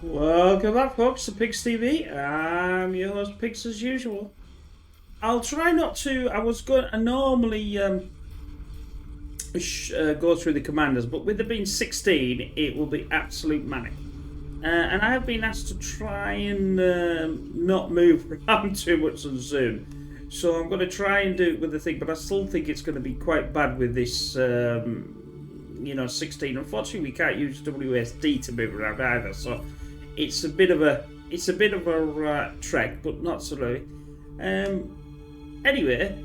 Welcome back, folks, to Pigs TV. I'm your host, Pigs, as usual. I'll try not to. I was going to normally go through the commanders, but with there being 16, it will be absolute manic. And I have been asked to try and not move around too much on Zoom. So I'm going to try and do it with the thing, but I still think it's going to be quite bad with this, 16. Unfortunately, we can't use WSD to move around either, so it's a bit of a trek, but not so really. Anyway,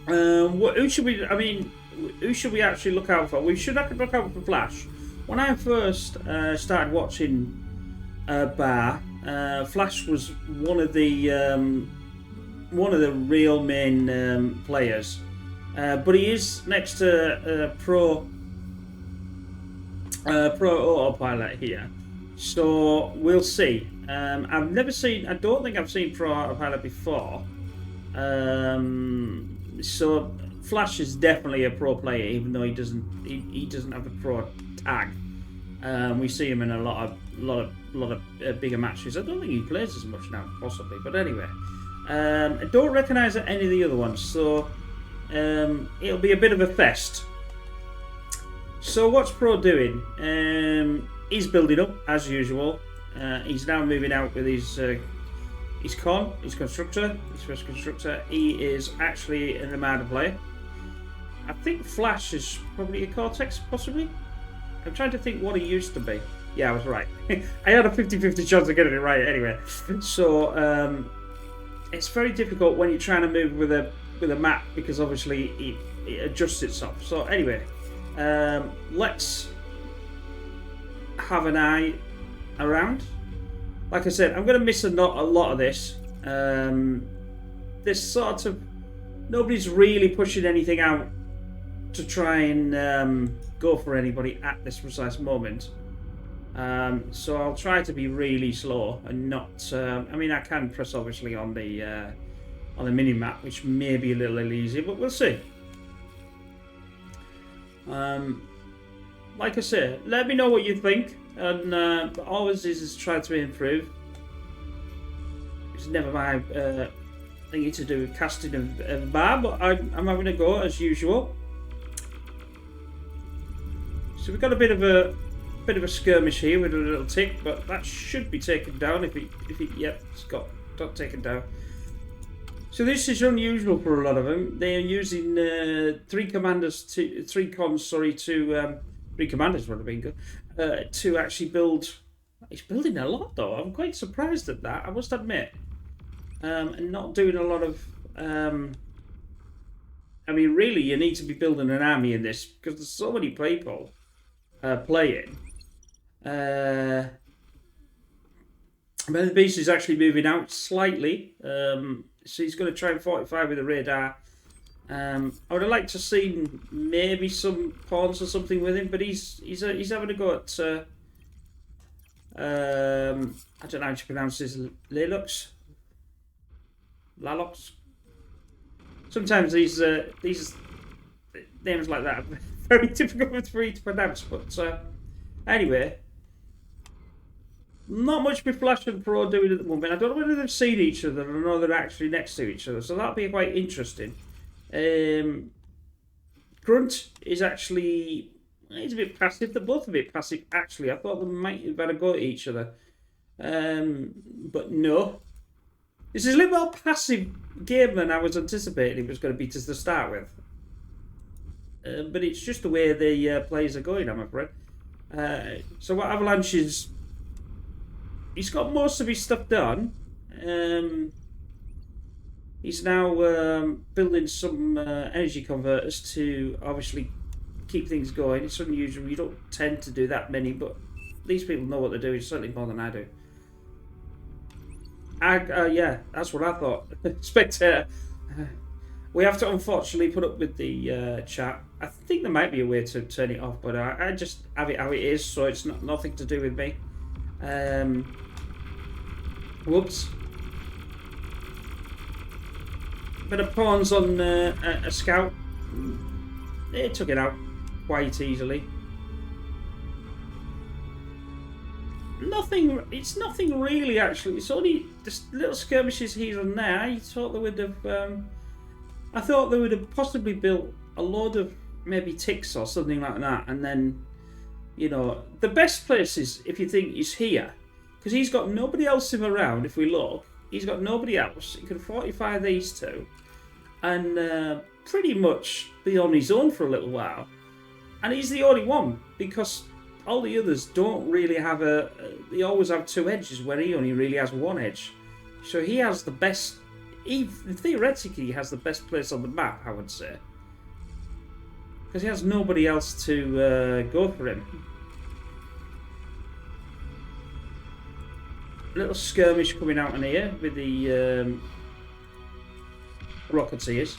who should we? I mean, who should we actually look out for? We should look out for Flash. When I first started watching Bar, Flash was one of the real main players, but he is next to Pro Autopilot here, so we'll see. I don't think I've seen Pro Autopilot before, so Flash is definitely a pro player, even though he doesn't have a pro tag. We see him in a lot of bigger matches. I don't think he plays as much now, possibly, but anyway, I don't recognise any of the other ones, so it'll be a bit of a fest. So what's Pro doing? He's building up as usual. He's now moving out with his first constructor. He is actually an Armada player. I think Flash is probably a Cortex, possibly. I'm trying to think what he used to be. Yeah, I was right. I had a 50-50 chance of getting it right anyway. So it's very difficult when you're trying to move with a map, because obviously it adjusts itself. So anyway, let's have an eye around. Like I said, I'm going to miss a lot of this. This sort of, nobody's really pushing anything out to try and go for anybody at this precise moment. So I'll try to be really slow and not. I mean, I can press obviously on the mini map, which may be a little easier, but we'll see. Like I say, let me know what you think, and always is try to improve. It's never my thingy to do with casting of Bar, but I'm having a go as usual. So we've got a bit of a skirmish here with a little tick, but that should be taken down if it's got taken down. So this is unusual for a lot of them. They are using three commanders would have been good to actually build. He's building a lot though. I'm quite surprised at that, I must admit, and not doing a lot of. I mean, really, you need to be building an army in this because there's so many people playing. The beast is actually moving out slightly. So he's going to try and fortify with the radar. I would have liked to see maybe some pawns or something with him, but he's having a go at. I don't know how to pronounce this. Lalox. Sometimes these names like that are very difficult for me to pronounce. But anyway. Not much with Flash and Pro doing at the moment. I don't know whether they've seen each other or know they're actually next to each other, so that'll be quite interesting. Grunt is actually, he's a bit passive. They're both a bit passive, actually. I thought they might have had a go at each other. But no. This is a little more passive game than I was anticipating it was going to be to start with. But it's just the way the players are going, I'm afraid. So what Avalanche is... He's got most of his stuff done. He's now building some energy converters to obviously keep things going. It's unusual. You don't tend to do that many, but these people know what they're doing, certainly more than I do. Yeah, that's what I thought. Spectator. We have to unfortunately put up with the chat. I think there might be a way to turn it off, but I just have it how it is, so it's nothing to do with me. Whoops. Bit of pawns on a scout. It took it out quite easily. Nothing. It's nothing really. Actually, it's only just little skirmishes here and there. I thought they would have. I thought they would have possibly built a load of maybe ticks or something like that, and then, you know, the best place is if you think is here, because he's got nobody else him around. If we look, he's got nobody else. He can fortify these two, and pretty much be on his own for a little while. And he's the only one because all the others don't really have they always have two edges where he only really has one edge. So he has the best. Theoretically, he has the best place on the map, I would say, because he has nobody else to go for him. Little skirmish coming out in here with the Rocketeers.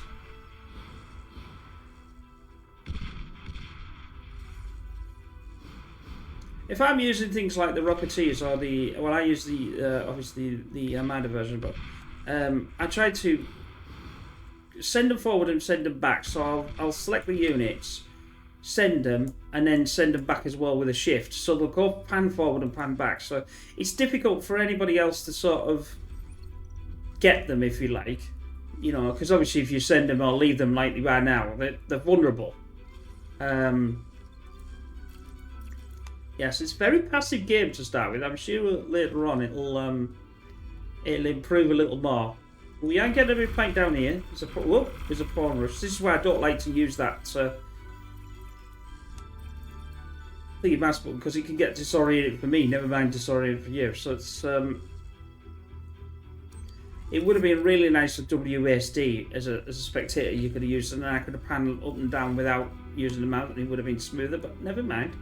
If I'm using things like the Rocketeers or the... Well, I use the, obviously, the Armada version, but I try to send them forward and send them back. So I'll select the units, send them, and then send them back as well with a shift. So they'll go pan forward and pan back. So it's difficult for anybody else to sort of get them, if you like. You know, because obviously if you send them or leave them like they are now, they're vulnerable. Yes, it's a very passive game to start with. I'm sure later on it'll improve a little more. We are getting a bit fight down here. There's a pawn rush. This is why I don't like to use that thingy mass button, because it can get disoriented for me, never mind disoriented for you. So it's it would have been really nice with WASD as a spectator. You could have used it, and I could have panelled up and down without using the mount, and it would have been smoother. But never mind.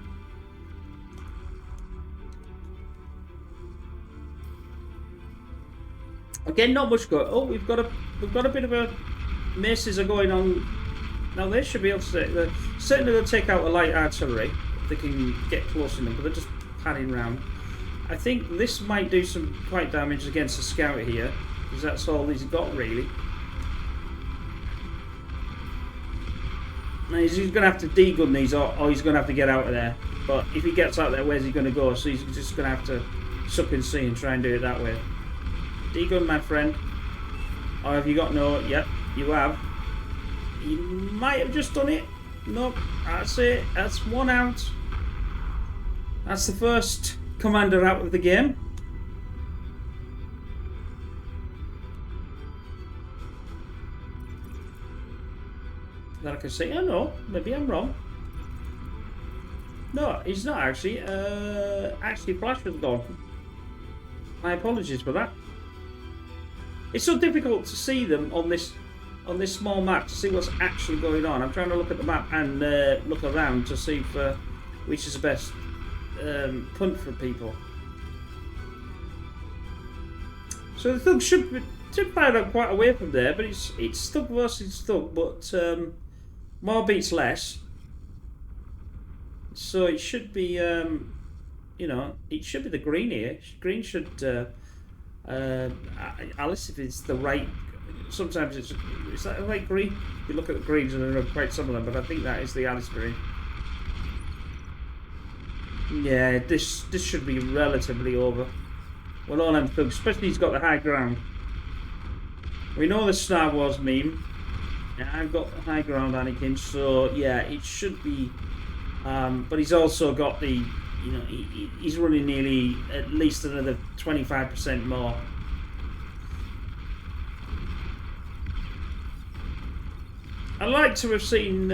Again, not much going. Oh, we've got a bit of a maces are going on. Now they should be able to certainly they'll take out the light artillery if they can get close enough, but they're just panning round. I think this might do some quite damage against the scout here, because that's all he's got really. Now he's going to have to degun these, or he's going to have to get out of there. But if he gets out there, where's he going to go? So he's just going to have to suck and see and try and do it that way. Degun, my friend. Or have you got no? Yep, you have. You might have just done it. Nope, that's it. That's one out. That's the first commander out of the game. That I can say, oh no, maybe I'm wrong. No, he's not actually. Actually, Flash was gone. My apologies for that. It's so difficult to see them on this small map to see what's actually going on. I'm trying to look at the map and look around to see which is the best punt for people. So the thug should fire up quite away from there, but it's thug versus thug, but more beats less. So it should be you know, it should be the green here. Green should. Alice, if it's the right, sometimes is that the right green? You look at the greens and they're quite similar, but I think that is the Alice green. Yeah, this should be relatively over. Well, all them thugs, especially he's got the high ground. We know the Star Wars meme. Yeah, I've got the high ground, Anakin. So yeah, it should be. But he's also got the. You know, he's running nearly at least another 25% more. I'd like to have seen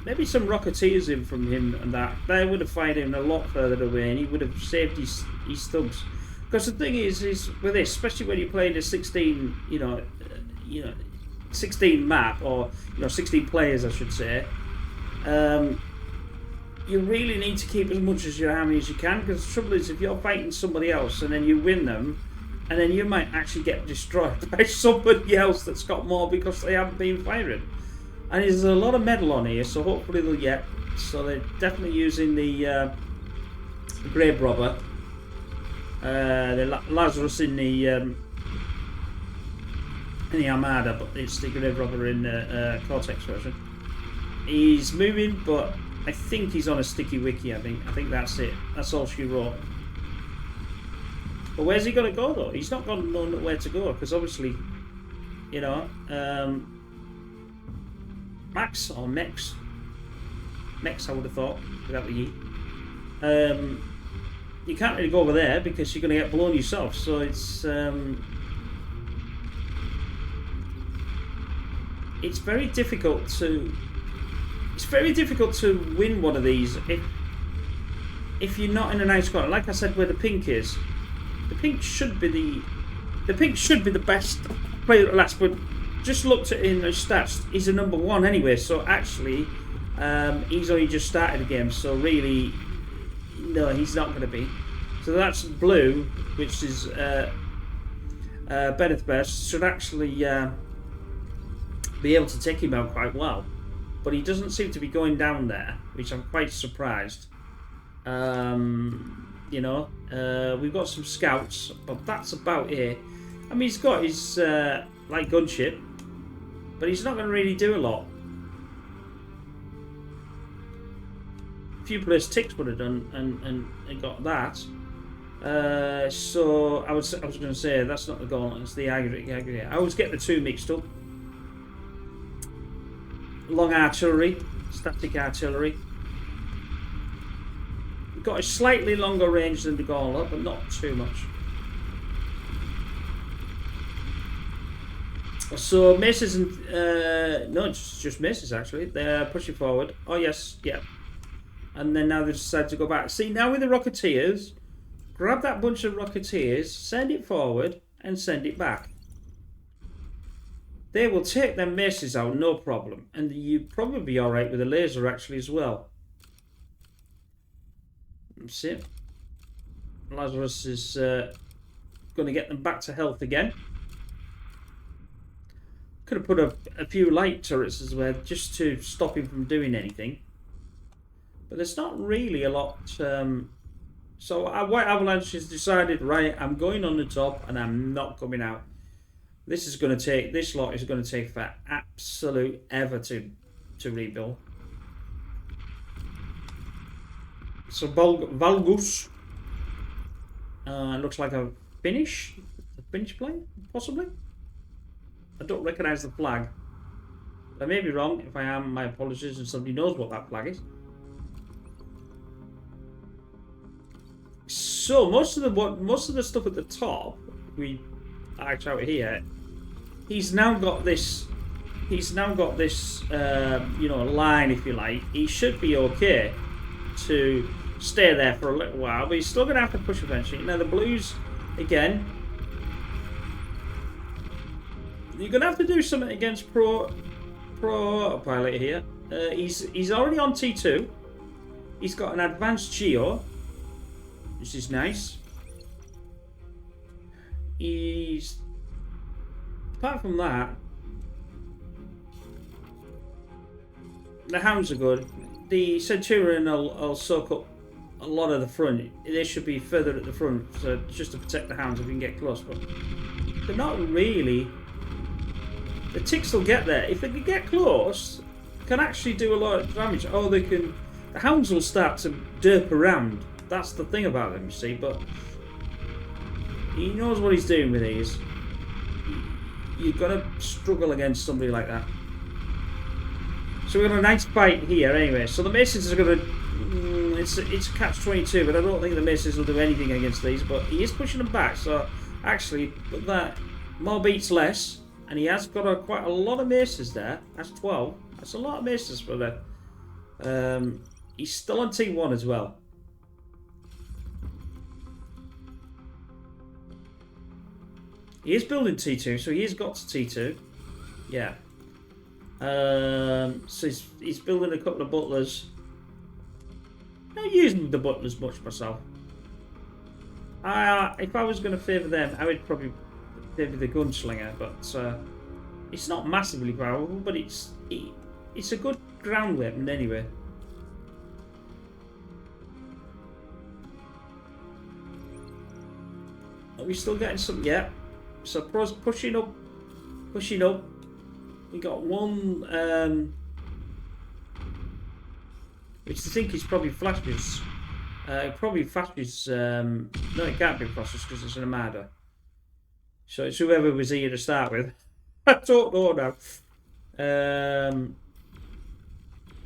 maybe some Rocketeers in from him, and that they would have fired him a lot further away, and he would have saved his thugs. Because the thing is with this, especially when you're playing a 16, 16 map, or 16 players, I should say. You really need to keep as much as your army as you can, because the trouble is if you're fighting somebody else and then you win them, and then you might actually get destroyed by somebody else that's got more because they haven't been firing. And there's a lot of metal on here, so hopefully they'll get. So they're definitely using the Grave Robber, the Lazarus in the Armada, but it's the Grave Robber in the Cortex version. He's moving, but I think he's on a sticky wiki. I think that's it. That's all she wrote. But where's he going to go, though? He's not going to know where to go, because obviously, you know, Max, or Mex, I would have thought, without the E. You can't really go over there, because you're going to get blown yourself, so it's very difficult to... It's very difficult to win one of these if you're not in a nice corner. Like I said, where the pink is, the pink should be the best player at last. But just looked at in the stats, he's a number 1 anyway. So actually, he's only just started the game. So really, no, he's not going to be. So that's blue, which is Bennett best, should actually be able to take him out quite well. But he doesn't seem to be going down there, which I'm quite surprised. You know, we've got some scouts, but that's about it. I mean, he's got his light gunship, but he's not going to really do a lot. A few players ticks would have done and got that. So I was going to say that's not the gauntlet, it's the aggregate. I always get the two mixed up. Long artillery, static artillery. Got a slightly longer range than the gauntlet, but not too much. So maces and no, just maces actually. They're pushing forward. Oh yes, yeah. And then now they decide to go back. See, now with the Rocketeers, grab that bunch of Rocketeers, send it forward, and send it back. They will take their maces out, no problem. And you'd probably be alright with a laser actually as well. That's it. Lazarus is going to get them back to health again. Could have put a few light turrets as well, just to stop him from doing anything. But there's not really a lot. So White Avalanche has decided, right, I'm going on the top and I'm not coming out. This lot is going to take for absolute ever to rebuild. So Valgus looks like a Finnish plane, possibly. I don't recognise the flag. I may be wrong. If I am, my apologies, and somebody knows what that flag is. So most of the stuff at the top, we act out here. He's now got this. You know, line, if you like. He should be okay to stay there for a little while, but he's still going to have to push eventually. Now the Blues, again, you're going to have to do something against Pro Autopilot here. He's already on T2. He's got an advanced Geo, which is nice. Apart from that, the Hounds are good. The Centurion will soak up a lot of the front. They should be further at the front, so just to protect the Hounds if we can get close. But they're not really. The ticks will get there. If they can get close, can actually do a lot of damage. Oh, they can. The Hounds will start to derp around. That's the thing about them, you see. But he knows what he's doing with these. You've got to struggle against somebody like that. So we've got a nice fight here anyway. So the Masons are going to... it's a catch-22, but I don't think the Masons will do anything against these. But he is pushing them back. So actually, with that, more beats less. And he has got quite a lot of Maces there. That's 12. That's a lot of Maces for the... he's still on T1 as well. He is building T2, so he has got to T2. Yeah. So he's building a couple of butlers. Not using the butlers much myself. If I was going to favour them, I would probably favour the gunslinger, but it's not massively powerful, but it's a good ground weapon anyway. Are we still getting some? Yeah. So Pro's pushing up. We got one, which I think is probably Flash's Probably Flash no, it can't be Flash because it's an Armada. So it's whoever was here to start with. I don't know now.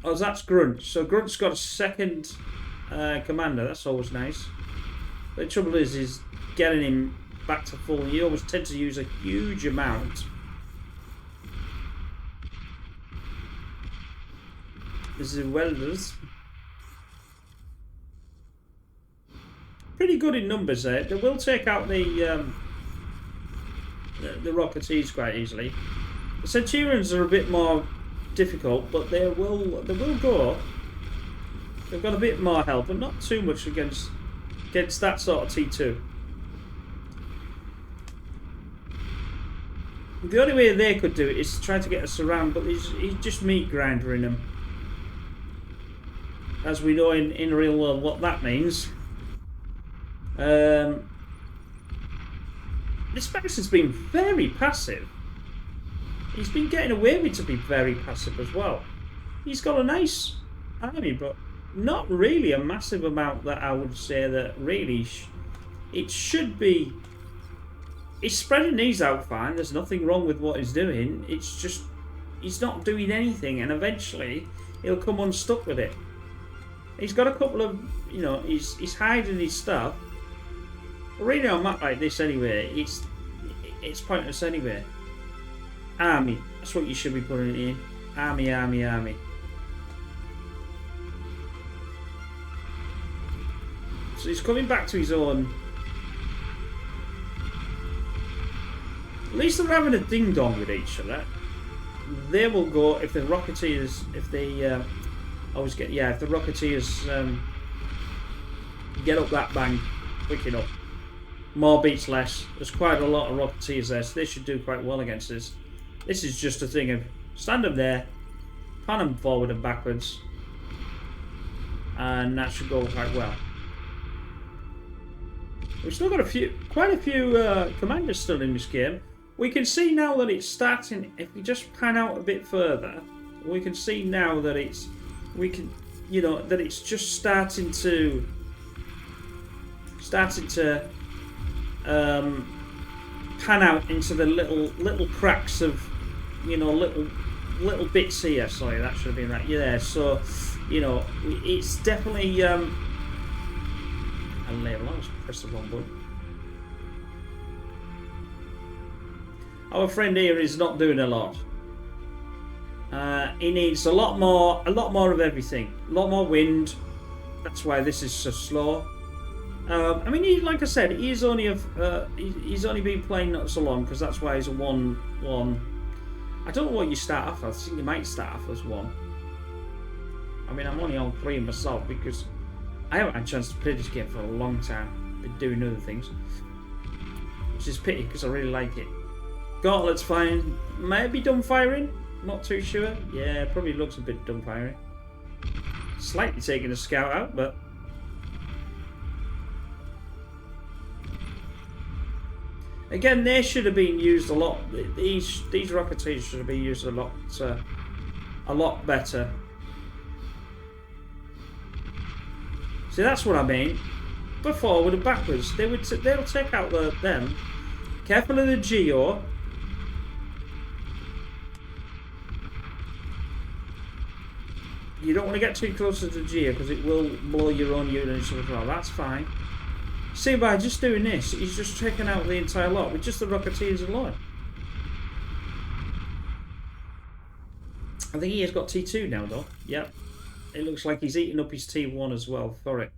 Oh, that's Grunt. So Grunt's got a second commander. That's always nice. The trouble is getting him back to full. He always tends to use a huge amount. This is welders. Pretty good in numbers there. They will take out the Rocketeers quite easily. The Centurions are a bit more difficult, but they will go. They've got a bit more help, but not too much against that sort of T2. The only way they could do it is try to get us around, but he's just meat grindering them. As we know in the real world what that means. This Max has been very passive. He's been getting away with to be very passive as well. He's got a nice army, but not really a massive amount that I would say that really it should be. He's spreading these out fine. There's nothing wrong with what he's doing. It's just he's not doing anything, and eventually he'll come unstuck with it. He's got a couple of, you know, he's hiding his stuff. Really on a map like this anyway, it's pointless anyway. Army, that's what you should be putting it in. Army, army, army. So he's coming back to his own. At least they're having a ding dong with each other. They will go if the Rocketeers, if they always get, yeah, if the Rocketeers get up that bank quick enough. More beats less. There's quite a lot of Rocketeers there, so they should do quite well against this. This is just a thing of stand them there, pan them forward and backwards, and that should go quite well. We've still got quite a few commanders still in this game. We can see now that it's starting. If we just pan out a bit further, we can see now that it's that it's just starting to pan out into the little cracks of, you know, little bits here. Sorry, that should have been right. Yeah, so, you know, it's definitely a label. I just pressed the wrong button. Our friend here is not doing a lot. He needs a lot more of everything. A lot more wind. That's why this is so slow. I mean, like I said, he's only been playing not so long, because that's why he's a 1-1. I don't know what you start off as. I think you might start off as 1. I mean, I'm only on 3 myself because I haven't had a chance to play this game for a long time. Been doing other things, which is a pity because I really like it. Gauntlet's fine. Maybe done firing. Not too sure. Yeah, probably looks a bit done firing. Slightly taking the scout out, but. Again, they should have been used a lot. These Rocketeers should have been used a lot better. See, that's what I mean. But forward and backwards, they'll take out them. Careful of the Geo. You don't want to get too close to the Geo because it will blow your own units as well. That's fine. See, by just doing this, he's just taking out the entire lot with just the Rocketeers alone. I think he has got T2 now, though. Yep. It looks like he's eating up his T1 as well for it.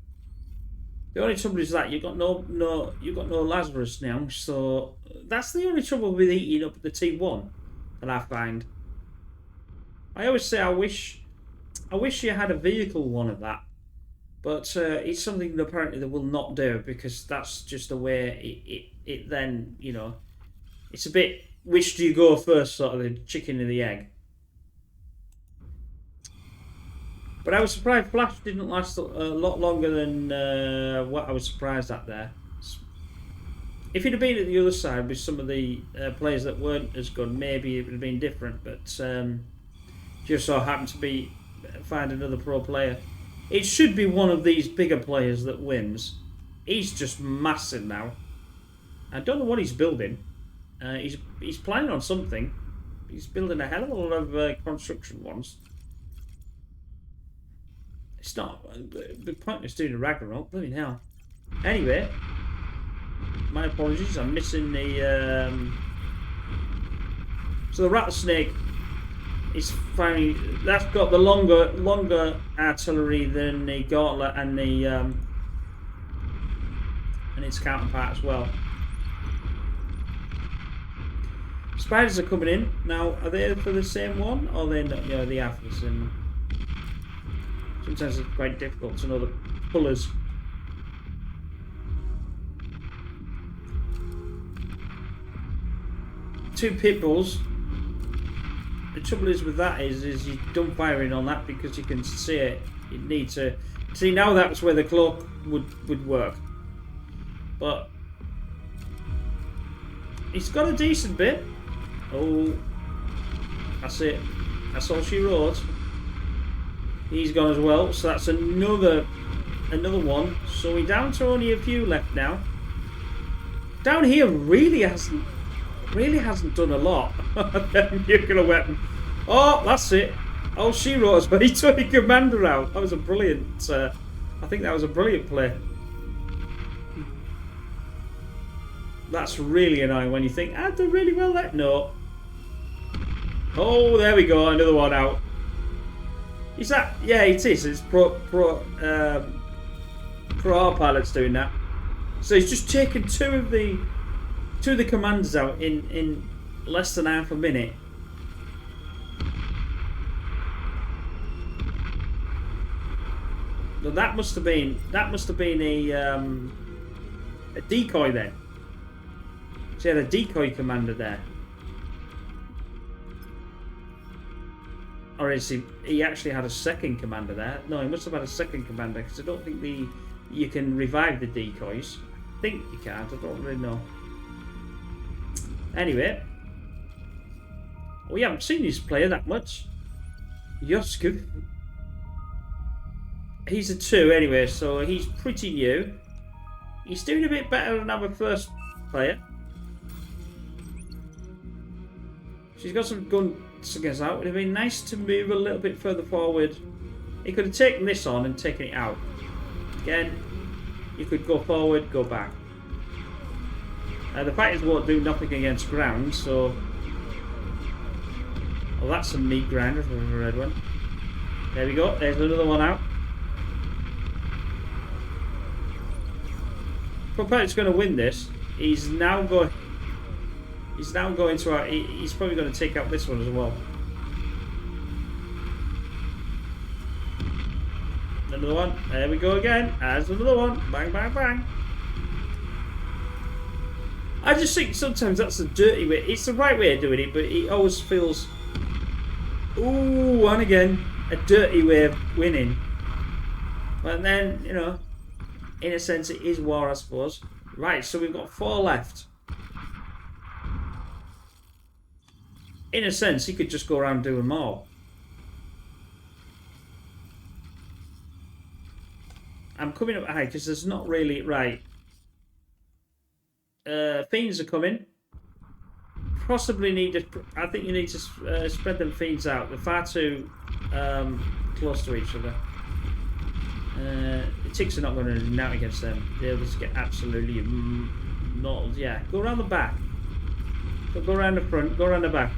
The only trouble is that you've got no Lazarus now, so that's the only trouble with eating up the T1 that I find. I always say I wish you had a vehicle one of that. But it's something that apparently they will not do, because that's just the way it then, you know, it's a bit, which do you go first, sort of the chicken and the egg. But I was surprised Flash didn't last a lot longer than what I was surprised at there. If he'd have been at the other side with some of the players that weren't as good, maybe it would have been different, but just so happened to find another pro player. It should be one of these bigger players that wins. He's just massive now. I don't know what he's building. He's planning on something. He's building a hell of a lot of construction ones. It's not the point is doing a Ragnarok. Bloody hell. Anyway, my apologies. I'm missing the. So the rattlesnake is finally. That's got the longer artillery than the gauntlet and the and its counterpart as well. Spiders are coming in now. Are they for the same one, or are they not? Yeah, they are for the same one. Sometimes it's quite difficult to know the colours. Two pit bulls. The trouble is with that is you don't firing on that because you can see it. You need to see now. That's where the cloak would work, but he's got a decent bit. Oh, that's it. That's all she wrote. He's gone as well, so that's another one. So we're down to only a few left now. Down here really hasn't done a lot. Nuclear weapon. Oh, that's it. Oh, she wrote as well. He took the commander out. That was a brilliant. I think that was a brilliant play. That's really annoying when you think I'd done really well there. No. Oh, there we go. Another one out. Is that? Yeah, it is. It's pro pilot's doing that. So he's just taken two of the commanders out in less than half a minute. So that must have been a decoy then. So he had a decoy commander there. Or is he actually had a second commander there? No, he must have had a second commander because I don't think you can revive the decoys. I think you can't. I don't really know. Anyway, we haven't seen this player that much. Yosku. He's a 2 anyway, so he's pretty new. He's doing a bit better than our first player. She's got some gun slingers out. It would have been nice to move a little bit further forward. He could have taken this on and taken it out. Again, you could go forward, go back. The fighters won't do nothing against ground, so... Oh, that's some meat grinder if I've ever read one. There we go, there's another one out. Puppet's going to win this. He's now going to... He's probably going to take out this one as well. Another one. There we go again. There's another one. Bang, bang, bang. I just think sometimes that's a dirty way. It's the right way of doing it, but it always feels... Ooh, and again, a dirty way of winning. But then, you know, in a sense it is war, I suppose. Right, so we've got 4 left. In a sense, he could just go around doing more. I'm coming up high because there's not really... Right. Fiends are coming. Possibly need to... I think you need to spread them fiends out. They're far too close to each other. The ticks are not going to run out against them. They'll just get absolutely knotted. Yeah, go around the back. Go around the front. Go around the back.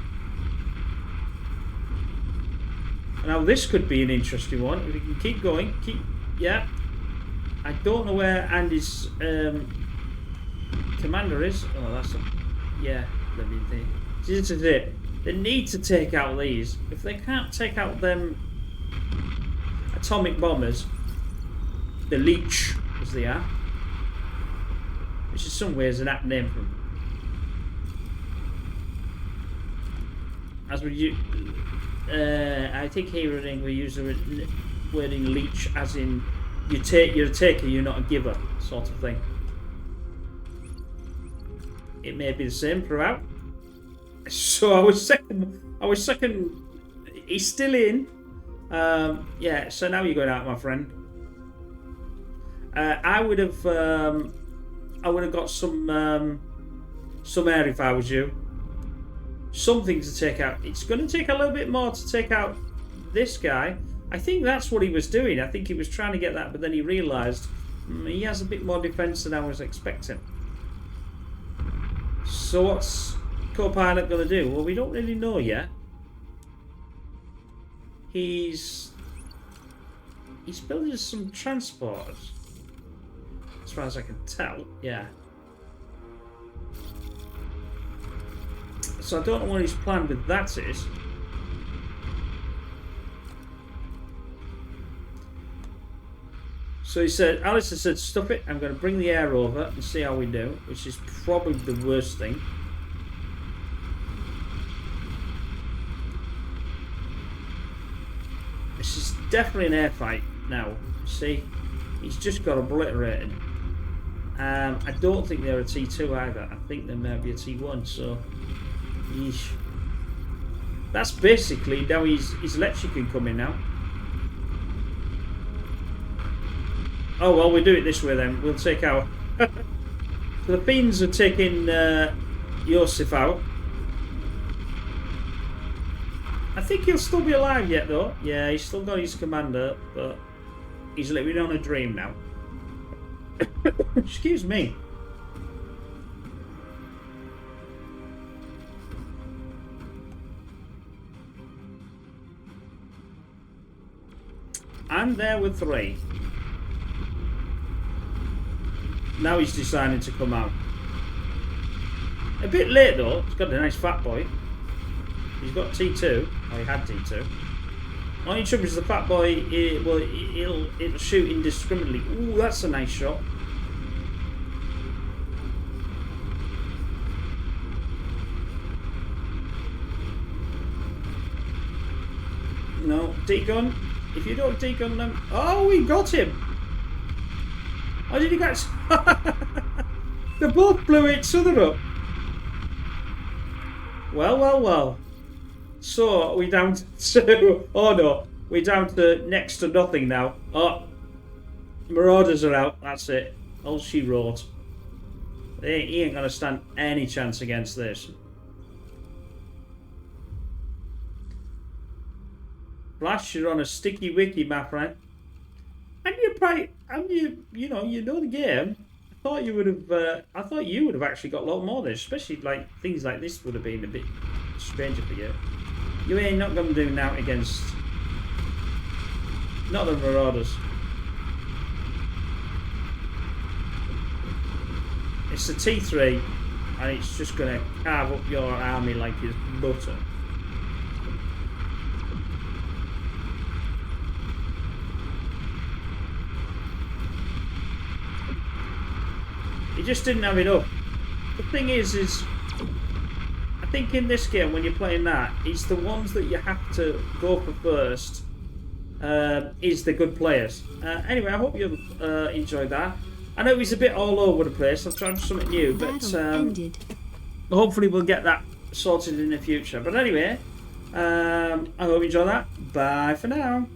Now this could be an interesting one. If we can keep going. Yeah. I don't know where Andy's commander is. Oh, that's a... Yeah. This is it. They need to take out these. If they can't take out them atomic bombers, the Leech, as they are, which is some ways an apt name for them. As we I think here in England we use the wording leech as in you're a taker, you're not a giver, sort of thing. It may be the same throughout. So I was second. He's still in. Yeah, so now you're going out, my friend. I would have got some air if I was you. Something to take out. It's going to take a little bit more to take out this guy. I think that's what he was doing. I think he was trying to get that, but then he realised he has a bit more defence than I was expecting. So what's Co-Pilot going to do? Well, we don't really know yet. He's building some transporters, as far as I can tell. Yeah. So I don't know what his plan with that is. So he said, Alistair said, "Stop it, I'm going to bring the air over and see how we do," which is probably the worst thing. This is definitely an air fight now. See, he's just got obliterated. I don't think they're a T2 either. I think they may be a T1, so... Yeesh. That's basically, now his electric can come in now. Oh, well, we'll do it this way then. We'll take our... So the Fiends are taking Yosef out. I think he'll still be alive yet, though. Yeah, he's still got his commander, but he's living on a dream now. Excuse me. I'm there with 3. Now he's deciding to come out. A bit late though. He's got a nice fat boy. He's got T2. Oh, he had T2. Only trouble is the fat boy. It'll shoot indiscriminately. Ooh, that's a nice shot. No, degun. If you don't degun them... Oh, we got him! How did he get... They both blew each other up. Well, well, well. So, we're down to... Oh, no. We're down to next to nothing now. Oh. Marauders are out. That's it. All she wrote. He ain't going to stand any chance against this. Flash, you're on a sticky wicky, my friend. And you probably, you know the game. I thought you would have actually got a lot more of this, especially like things like this would have been a bit stranger for you. You ain't not going to do now against not the Marauders. It's a T3, and it's just going to carve up your army like it's butter. He just didn't have enough. The thing is I think in this game when you're playing that, it's the ones that you have to go for first is the good players. Anyway, I hope you enjoyed that. I know he's a bit all over the place. I've tried something new, but hopefully we'll get that sorted in the future. But anyway, I hope you enjoy that. Bye for now.